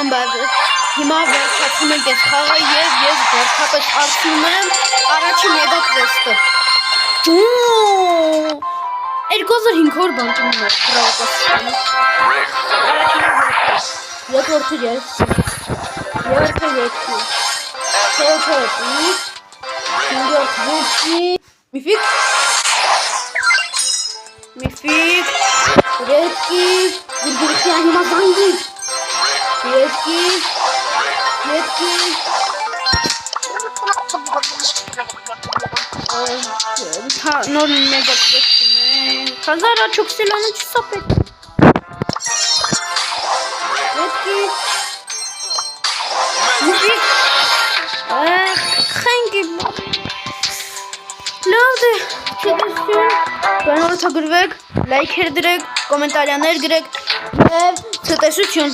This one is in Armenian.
Հիմա վերջացնում ենք այս խաղը եւ ես վերջապես արդյունքում եմ առաջին մեգա քվեսթը։ 2500 բան տունում եմ պրոկոսը։ Երկրորդը ես։ Երրորդը երկու։ Չորրորդը Միֆիկ։ Редки. Գուրգուրի հիմա զանգի։ Редки. Նոր մեգա քվեսթն է։ Հազար աչոքսելանը չսապեք։ Редки. Միֆիկ։ Խենգի։ Լավ դե, չգիտեմ, բանորդագրվեք, լայքեր դրեք, կոմենտարիաներ գրեք և ցտեսություն։